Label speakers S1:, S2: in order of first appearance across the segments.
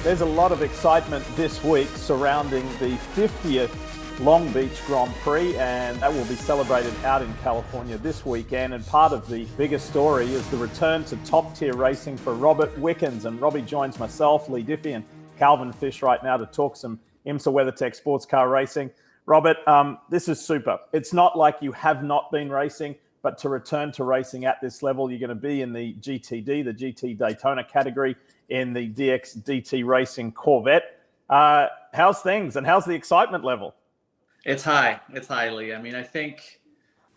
S1: There's a lot of excitement this week surrounding the 50th Long Beach Grand Prix, and that will be celebrated out in California this weekend. And part of the bigger story is the return to top-tier racing for Robert Wickens. And Robbie joins myself, Lee Diffie, and Calvin Fish right now to talk some IMSA WeatherTech sports car racing. Robert, this is super. It's not like you have not been racing, but to return to racing at this level, you're going to be in the GTD, the GT Daytona category, in the DXDT Racing Corvette. How's things and how's the excitement level?
S2: It's high. It's high, Lee. I mean, I think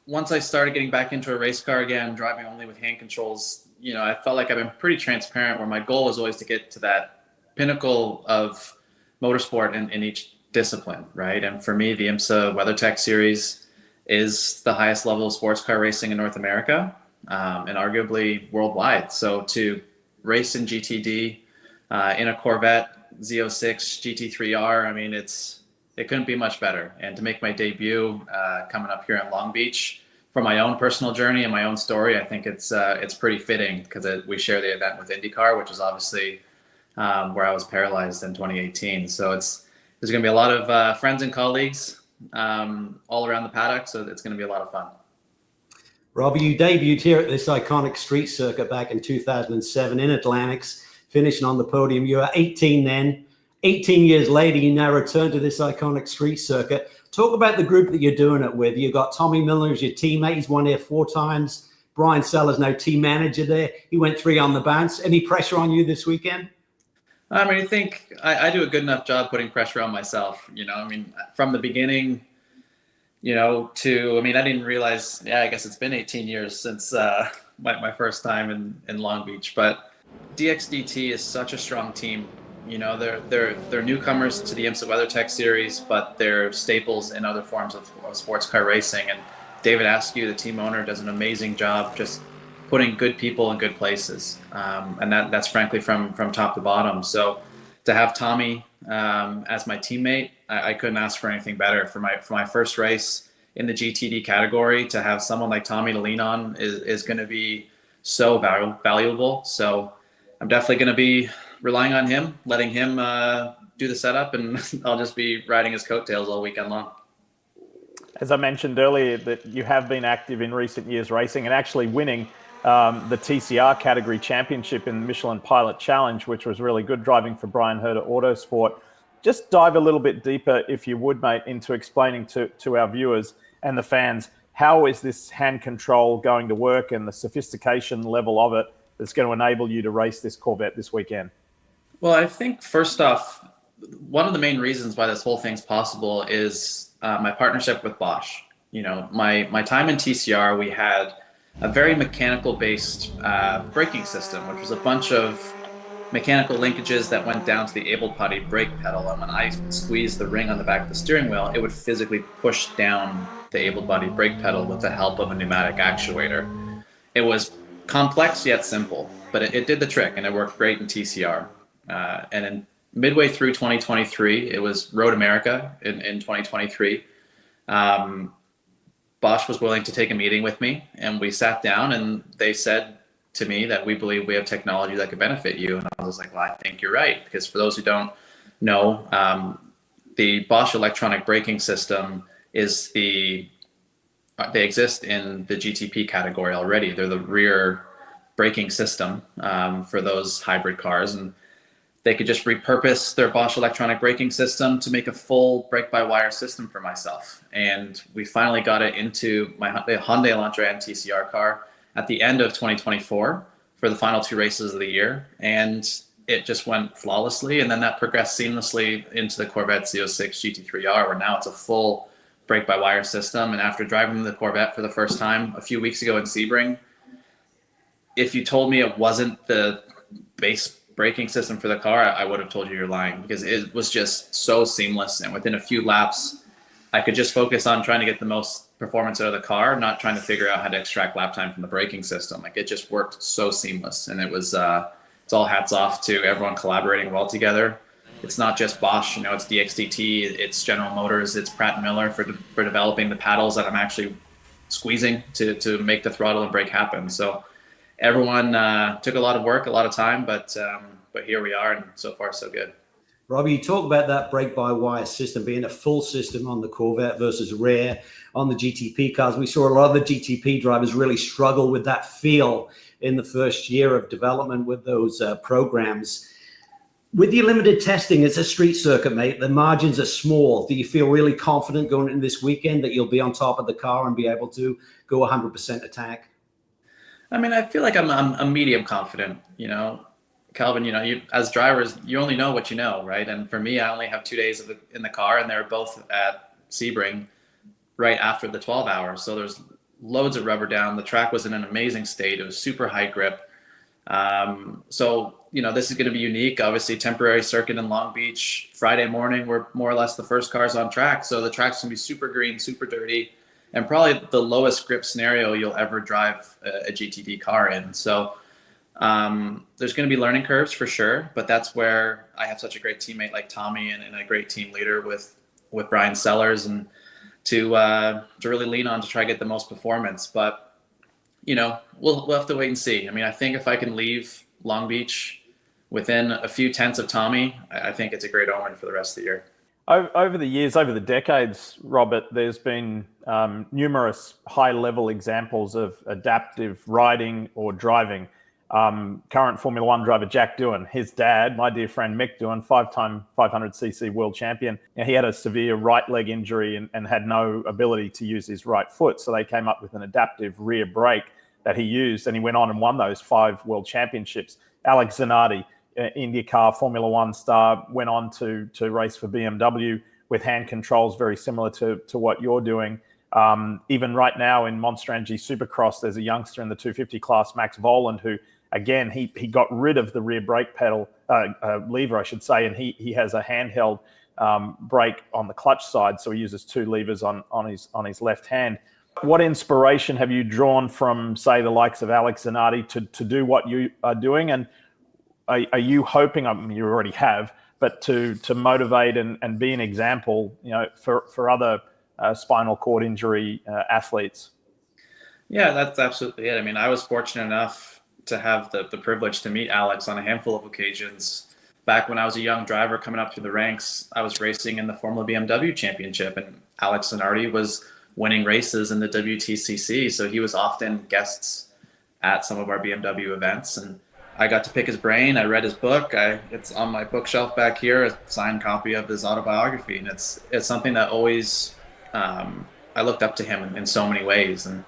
S2: once I started getting back into a race car again, driving only with hand controls, I felt like I've been pretty transparent where my goal was always to get to that pinnacle of motorsport in each discipline, right? And for me, the IMSA WeatherTech series is the highest level of sports car racing in North America, and arguably worldwide. So to race in GTD in a Corvette Z06 GT3R, I mean, it couldn't be much better. And to make my debut coming up here in Long Beach for my own personal journey and my own story, I think it's pretty fitting because we share the event with IndyCar, which is obviously where I was paralyzed in 2018. So there's going to be a lot of friends and colleagues all around the paddock, so it's going to be a lot of fun.
S3: Robbie, you debuted here at this iconic street circuit back in 2007 in Atlantics, finishing on the podium. You were 18 then. 18 years later, you now return to this iconic street circuit. Talk about the group that you're doing it with. You've got Tommy Miller as your teammate. He's won here 4 times. Brian Sellers, now team manager there. He went 3 on the bounce. Any pressure on you this weekend?
S2: I mean, I think I do a good enough job putting pressure on myself. I mean, from the beginning, I didn't realize, I guess it's been 18 years since my first time in Long Beach. But DXDT is such a strong team. They're newcomers to the IMSA WeatherTech series, but they're staples in other forms of sports car racing. And David Askew, the team owner, does an amazing job just putting good people in good places, and that's frankly from top to bottom. So to have Tommy as my teammate, I couldn't ask for anything better. For my first race in the GTD category, to have someone like Tommy to lean on is going to be so valuable. So I'm definitely going to be relying on him, letting him do the setup, and I'll just be riding his coattails all weekend long.
S1: As I mentioned earlier, that you have been active in recent years racing and actually winning the TCR category championship in the Michelin Pilot Challenge, which was really good, driving for Brian Herder Autosport. Just dive a little bit deeper, if you would, mate, into explaining to our viewers and the fans, how is this hand control going to work and the sophistication level of it that's going to enable you to race this Corvette this weekend?
S2: Well, I think first off, one of the main reasons why this whole thing's possible is my partnership with Bosch. My time in TCR, we had a very mechanical-based braking system, which was a bunch of mechanical linkages that went down to the able-bodied brake pedal. And when I squeezed the ring on the back of the steering wheel, it would physically push down the able-bodied brake pedal with the help of a pneumatic actuator. It was complex yet simple, but it did the trick, and it worked great in TCR. And in midway through 2023, it was Road America in 2023. Bosch was willing to take a meeting with me, and we sat down, and they said to me that we believe we have technology that could benefit you. And I was like, well, I think you're right, because for those who don't know, the Bosch electronic braking system they exist in the GTP category already. They're the rear braking system for those hybrid cars, and they could just repurpose their Bosch electronic braking system to make a full brake-by-wire system for myself. And we finally got it into the Hyundai Elantra and TCR car at the end of 2024 for the final 2 races of the year. And it just went flawlessly. And then that progressed seamlessly into the Corvette Z06 GT3R, where now it's a full brake-by-wire system. And after driving the Corvette for the first time a few weeks ago in Sebring, if you told me it wasn't the base braking system for the car, I would have told you you're lying, because it was just so seamless. And within a few laps, I could just focus on trying to get the most performance out of the car, not trying to figure out how to extract lap time from the braking system. Like, it just worked so seamless. And it was, it's all hats off to everyone collaborating well together. It's not just Bosch, it's DXDT, it's General Motors, it's Pratt & Miller for developing the paddles that I'm actually squeezing to make the throttle and brake happen. So everyone took a lot of work, a lot of time, but but here we are, and so far so good.
S3: Robbie, you talk about that brake-by-wire system being a full system on the Corvette versus rear on the GTP cars. We saw a lot of the GTP drivers really struggle with that feel in the first year of development with those programs. With your limited testing, it's a street circuit, mate. The margins are small. Do you feel really confident going into this weekend that you'll be on top of the car and be able to go 100% attack?
S2: I mean, I feel like I'm medium confident, Calvin, you as drivers, you only know what you know, right? And for me, I only have 2 days in the car, and they're both at Sebring right after the 12 hours. So there's loads of rubber down. The track was in an amazing state. It was super high grip. So, this is going to be unique. Obviously, temporary circuit in Long Beach. Friday morning, we're more or less the first cars on track. So the track's going to be super green, super dirty, and probably the lowest grip scenario you'll ever drive a GTD car in. So there's going to be learning curves for sure, but that's where I have such a great teammate like Tommy and a great team leader with Brian Sellers, and to really lean on to try to get the most performance. But we'll have to wait and see. I mean, I think if I can leave Long Beach within a few tenths of Tommy, I think it's a great omen for the rest of the year.
S1: Over the years, over the decades, Robert, there's been numerous high-level examples of adaptive riding or driving. Current Formula One driver Jack Doohan, his dad, my dear friend Mick Doohan, 5-time 500cc world champion, he had a severe right leg injury and had no ability to use his right foot. So they came up with an adaptive rear brake that he used, and he went on and won those 5 world championships. Alex Zanardi, IndyCar Formula One star, went on to race for BMW with hand controls very similar to what you're doing. Even right now in Monster Energy Supercross, there's a youngster in the 250 class, Max Voland, who, again, he got rid of the rear brake pedal, lever, I should say, and he has a handheld brake on the clutch side, so he uses 2 levers on his left hand. What inspiration have you drawn from, say, the likes of Alex Zanardi to do what you are doing? And are you hoping, I mean, you already have, but to motivate and be an example, for other spinal cord injury athletes?
S2: Yeah, that's absolutely it. I mean, I was fortunate enough to have the privilege to meet Alex on a handful of occasions. Back when I was a young driver coming up through the ranks, I was racing in the Formula BMW Championship, and Alex Zanardi was winning races in the WTCC. So he was often guests at some of our BMW events, and I got to pick his brain. I read his book. It's on my bookshelf back here, a signed copy of his autobiography. And it's something that always, I looked up to him in so many ways. And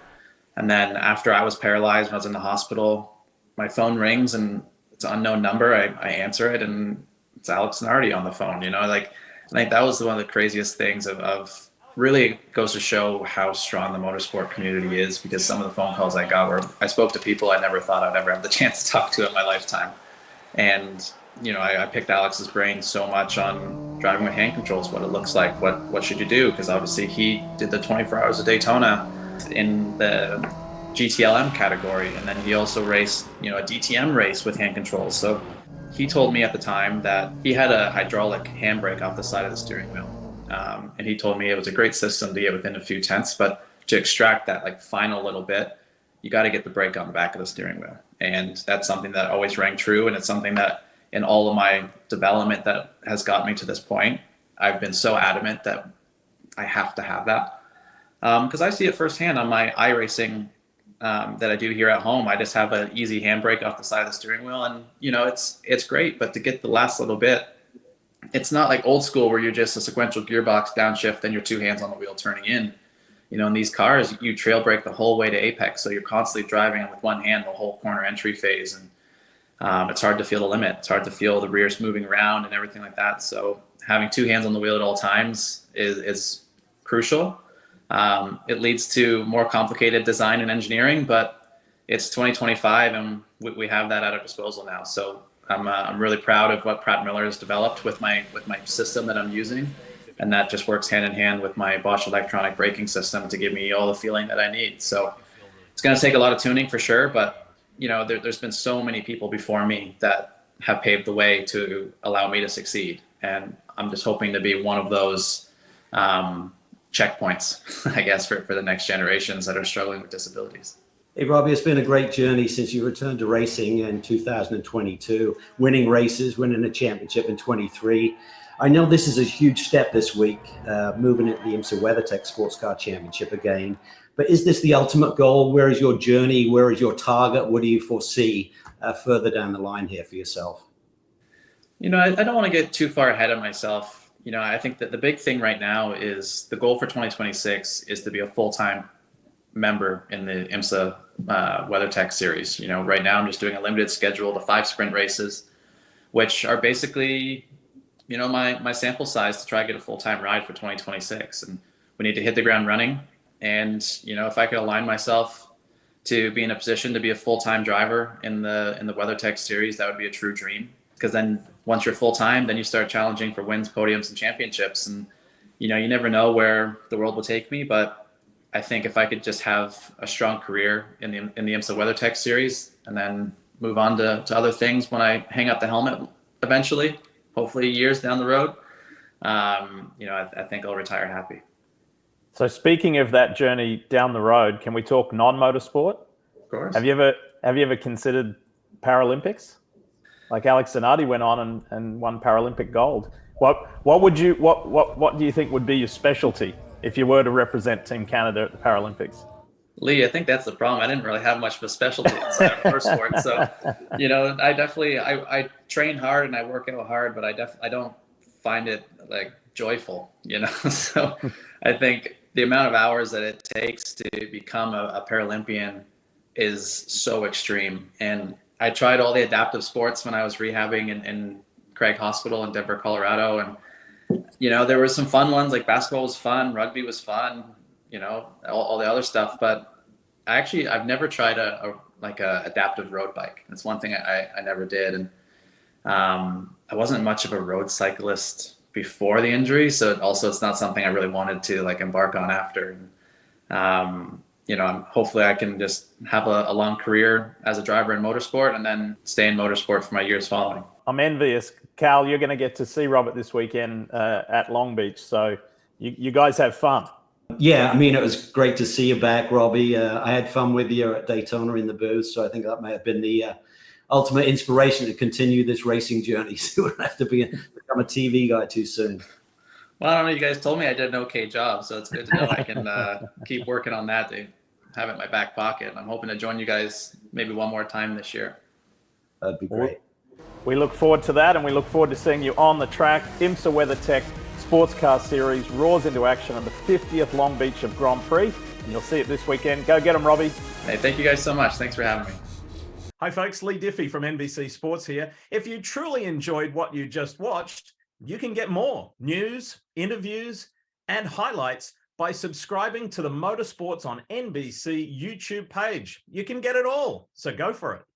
S2: then after I was paralyzed, when I was in the hospital, my phone rings and it's an unknown number. I answer it, and it's Alex Zanardi on the phone. I think that was one of the craziest things of really goes to show how strong the motorsport community is, because some of the phone calls I got where I spoke to people I never thought I'd ever have the chance to talk to in my lifetime. And, I picked Alex's brain so much on driving with hand controls, what it looks like, what should you do? Because obviously he did the 24 Hours of Daytona in the GTLM category, and then he also raced, a DTM race with hand controls. So he told me at the time that he had a hydraulic handbrake off the side of the steering wheel. And he told me it was a great system to get within a few tenths, but to extract that final little bit, you got to get the brake on the back of the steering wheel. And that's something that always rang true. And it's something that in all of my development that has got me to this point, I've been so adamant that I have to have that. Because I see it firsthand on my iRacing that I do here at home. I just have an easy handbrake off the side of the steering wheel, and it's great, but to get the last little bit, it's not like old school where you're just a sequential gearbox downshift and your 2 hands on the wheel turning in. In these cars, you trail brake the whole way to apex. So you're constantly driving with one hand the whole corner entry phase. And it's hard to feel the limit. It's hard to feel the rears moving around and everything like that. So having 2 hands on the wheel at all times is crucial. It leads to more complicated design and engineering, but it's 2025 and we have that at our disposal now. So I'm really proud of what Pratt Miller has developed with my system that I'm using, and that just works hand in hand with my Bosch electronic braking system to give me all the feeling that I need. So it's going to take a lot of tuning for sure, but there's been so many people before me that have paved the way to allow me to succeed, and I'm just hoping to be one of those checkpoints, I guess, for the next generations that are struggling with disabilities.
S3: Hey, Robbie, it's been a great journey since you returned to racing in 2022, winning races, winning a championship in 23. I know this is a huge step this week, moving into the IMSA WeatherTech Sports Car Championship again. But is this the ultimate goal? Where is your journey? Where is your target? What do you foresee further down the line here for yourself?
S2: I don't want to get too far ahead of myself. I think that the big thing right now is the goal for 2026 is to be a full-time member in the IMSA WeatherTech series. Right now I'm just doing a limited schedule, the 5 sprint races, which are basically, my sample size to try to get a full-time ride for 2026. And we need to hit the ground running. And, if I could align myself to be in a position to be a full-time driver in the WeatherTech series, that would be a true dream. Because then once you're full-time, then you start challenging for wins, podiums, and championships. And, you never know where the world will take me, but I think if I could just have a strong career in the IMSA WeatherTech series and then move on to other things when I hang up the helmet eventually, hopefully years down the road, I think I'll retire happy.
S1: So speaking of that journey down the road, can we talk non-motorsport?
S2: Of course.
S1: Have you ever considered Paralympics? Like Alex Zanardi went on and won Paralympic gold. What do you think would be your specialty if you were to represent Team Canada at the Paralympics?
S2: Lee, I think that's the problem. I didn't really have much of a specialty inside of motorsport. So, I train hard and I work out hard, but I don't find it like joyful, So I think the amount of hours that it takes to become a Paralympian is so extreme. And I tried all the adaptive sports when I was rehabbing in Craig Hospital in Denver, Colorado. And, there were some fun ones, like basketball was fun, rugby was fun, all the other stuff. But I've never tried a adaptive road bike. That's one thing I never did. And I wasn't much of a road cyclist before the injury. So it's not something I really wanted to embark on after. Hopefully I can just have a long career as a driver in motorsport and then stay in motorsport for my years following.
S1: I'm envious. Cal, you're going to get to see Robert this weekend at Long Beach. So you guys have fun.
S3: Yeah, it was great to see you back, Robbie. I had fun with you at Daytona in the booth. So I think that may have been the ultimate inspiration to continue this racing journey. So we don't have to become a TV guy too soon.
S2: Well, I don't know. You guys told me I did an okay job. So it's good to know I can keep working on that to have it in my back pocket. I'm hoping to join you guys maybe one more time this year.
S3: That'd be great.
S1: We look forward to that, and we look forward to seeing you on the track. IMSA WeatherTech Sports Car Series roars into action on the 50th Long Beach of Grand Prix, and you'll see it this weekend. Go get them, Robbie.
S2: Hey, thank you guys so much. Thanks for having me.
S1: Hi, folks. Lee Diffie from NBC Sports here. If you truly enjoyed what you just watched, you can get more news, interviews, and highlights by subscribing to the Motorsports on NBC YouTube page. You can get it all, so go for it.